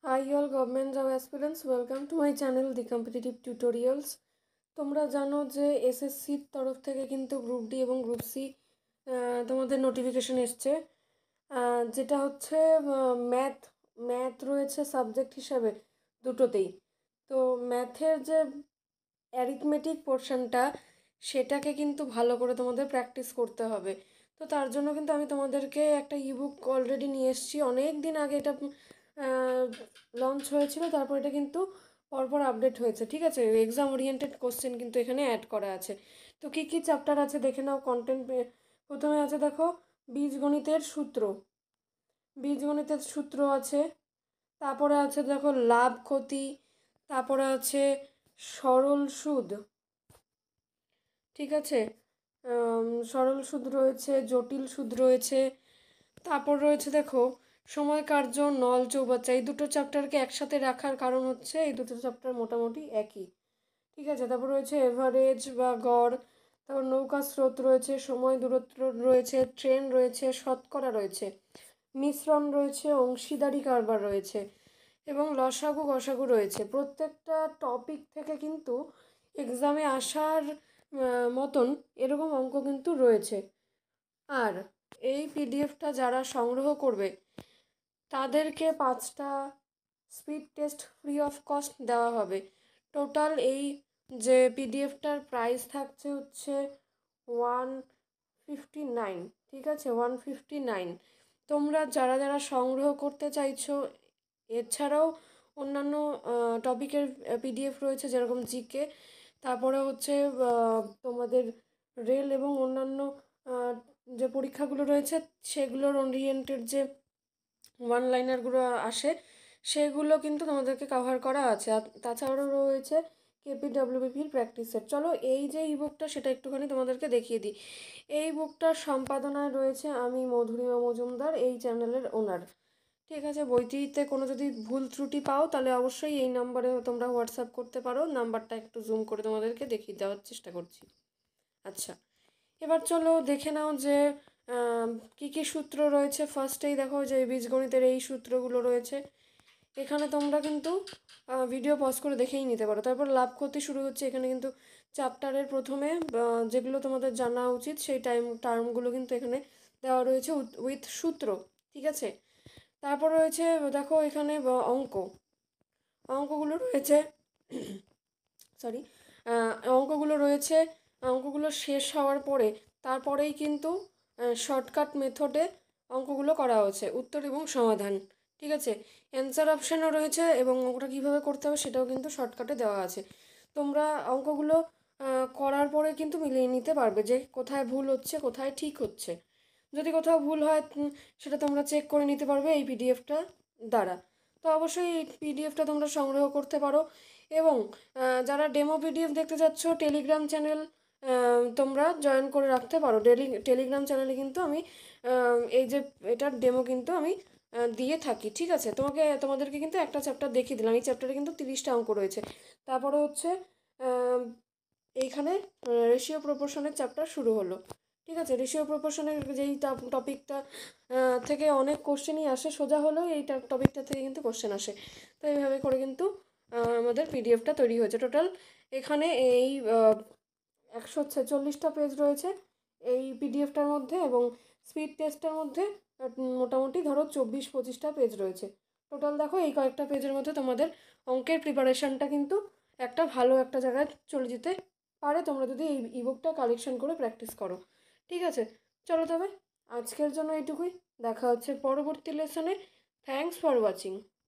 Hi all government job aspirants, welcome to my channel The Competitive Tutorials. তোমরা জানো যে এসএসসির তরফ থেকে কিন্তু গ্রুপ ডি এবং গ্রুপ সি তোমাদের নোটিফিকেশন এসছে, যেটা হচ্ছে ম্যাথ রয়েছে সাবজেক্ট হিসাবে দুটোতেই। তো ম্যাথের যে অ্যারিথমেটিক পোর্শনটা সেটাকে কিন্তু ভালো করে তোমাদের প্র্যাকটিস করতে হবে। তো তার জন্য কিন্তু আমি তোমাদেরকে একটা ইবুক অলরেডি নিয়ে এসেছি, অনেক দিন আগে এটা লঞ্চ হয়েছিল, তারপর এটা কিন্তু পরপর আপডেট হয়েছে। ঠিক আছে, এক্সাম ওরিয়েন্টেড কোশ্চেন কিন্তু এখানে অ্যাড করা আছে। তো কী কী চ্যাপ্টার আছে দেখে নাও। কন্টেন্ট প্রথমে আছে দেখো বীজগণিতের সূত্র আছে, তারপরে আছে দেখো লাভ ক্ষতি, তারপরে আছে সরল সুদ, ঠিক আছে, সরল সুদ রয়েছে, জটিল সুদ রয়েছে, তারপর রয়েছে দেখো সময় কার্য, নল চৌবাচ্চা। এই দুটো চ্যাপ্টারকে একসাথে রাখার কারণ হচ্ছে এই দুটো চ্যাপ্টার মোটামুটি একই। ঠিক আছে, তারপর রয়েছে এভারেজ বা গড়, তারপর নৌকা স্রোত রয়েছে, সময় দূরত্ব রয়েছে, ট্রেন রয়েছে, শতকরা রয়েছে, মিশ্রণ রয়েছে, অংশীদারি কারবার রয়েছে এবং লসাগু গসাগু রয়েছে। প্রত্যেকটা টপিক থেকে কিন্তু এক্সামে আসার মতন এরকম অঙ্ক কিন্তু রয়েছে। আর এই পিডিএফটা যারা সংগ্রহ করবে তাদেরকে 5টা speed test free of cost দেওয়া হবে। টোটাল এই যে পিডিএফটার প্রাইস থাকছে হচ্ছে 159, ঠিক আছে, 159। তোমরা যারা যারা সংগ্রহ করতে চাইছো, এছাড়াও অন্যান্য টপিকের পিডিএফ রয়েছে যেরকম জিকে, তারপরে হচ্ছে তোমাদের রেল এবং অন্যান্য যে পরীক্ষাগুলো রয়েছে সেগুলোর ওরিয়েন্টেড যে ওয়ান লাইনারগুলো আসে সেগুলো কিন্তু তোমাদেরকে কভার করা আছে। আর তাছাড়াও রয়েছে কেপিডব্লিউবিপির প্র্যাকটিস সেট। চলো এই যে ইবুকটা সেটা একটুখানি তোমাদেরকে দেখিয়ে দিই। এই বুকটার সম্পাদনায় রয়েছে আমি, মধুরিমা মজুমদার, এই চ্যানেলের ওনার। ঠিক আছে, বইটিতে কোনো যদি ভুল ত্রুটি পাও তাহলে অবশ্যই এই নাম্বারে তোমরা হোয়াটসঅ্যাপ করতে পারো। নাম্বারটা একটু জুম করে তোমাদেরকে দেখিয়ে দেওয়ার চেষ্টা করছি। আচ্ছা, এবার চলো দেখে নাও যে কী কী সূত্র রয়েছে। ফার্স্টেই দেখো যে বীজগণিতের এই সূত্রগুলো রয়েছে। এখানে তোমরা কিন্তু ভিডিও পজ করে দেখেই নিতে পারো। তারপর লাভ ক্ষতি শুরু হচ্ছে। এখানে কিন্তু চ্যাপ্টারের প্রথমে যেগুলো তোমাদের জানা উচিত সেই টার্মগুলো কিন্তু এখানে দেওয়া রয়েছে উইথ সূত্র, ঠিক আছে। তারপর রয়েছে দেখো এখানে অঙ্কগুলো রয়েছে সরি অঙ্কগুলো শেষ হওয়ার পরে তারপরেই কিন্তু শর্টকাট মেথডে অঙ্কগুলো করা হয়েছে, উত্তর এবং সমাধান, ঠিক আছে। অ্যান্সার অপশানও রয়েছে এবং অঙ্কটা কীভাবে করতে হবে সেটাও কিন্তু শর্টকাটে দেওয়া আছে। তোমরা অঙ্কগুলো করার পরে কিন্তু মিলিয়ে নিতে পারবে যে কোথায় ভুল হচ্ছে কোথায় ঠিক হচ্ছে। যদি কোথাও ভুল হয় সেটা তোমরা চেক করে নিতে পারবে এই পিডিএফটা দ্বারা। তো অবশ্যই এই পিডিএফটা তোমরা সংগ্রহ করতে পারো। এবং যারা ডেমো পিডিএফ দেখতে যাচ্ছ, টেলিগ্রাম চ্যানেল তোমরা জয়েন করে রাখতে পারো। টেলিগ্রাম চ্যানেলে কিন্তু আমি এই যে এটার ডেমো কিন্তু আমি দিয়ে থাকি, ঠিক আছে। তোমাদেরকে কিন্তু একটা চ্যাপ্টার দেখিয়ে দিলাম। এই চ্যাপ্টারে কিন্তু 30টা অঙ্ক রয়েছে। তারপরে হচ্ছে এইখানে রেশিও প্রপোর্শনের চ্যাপ্টার শুরু হলো, ঠিক আছে। রেশিও প্রপোর্শনের যেই টপিকটা থেকে অনেক কোশ্চেনই আসে, সোজা হলেও এই টপিকটা থেকে কিন্তু কোশ্চেন আসে। তো এইভাবে করে কিন্তু আমাদের পিডিএফটা তৈরি হয়েছে। টোটাল এখানে এই 146টা পেজ রয়েছে এই পিডিএফটার মধ্যে, এবং স্পিড টেস্টের মধ্যে মোটামুটি ধরো 24-25টা পেজ রয়েছে। টোটাল দেখো এই কয়েকটা পেজের মধ্যে তোমাদের অঙ্কের প্রিপারেশানটা কিন্তু একটা ভালো একটা জায়গায় চলে যেতে পারে তোমরা যদি এই ইবুকটা কালেকশন করে প্র্যাকটিস করো, ঠিক আছে। চলো তবে আজকের জন্য এইটুকুই, দেখা হচ্ছে পরবর্তী লেসনে। Thanks for watching.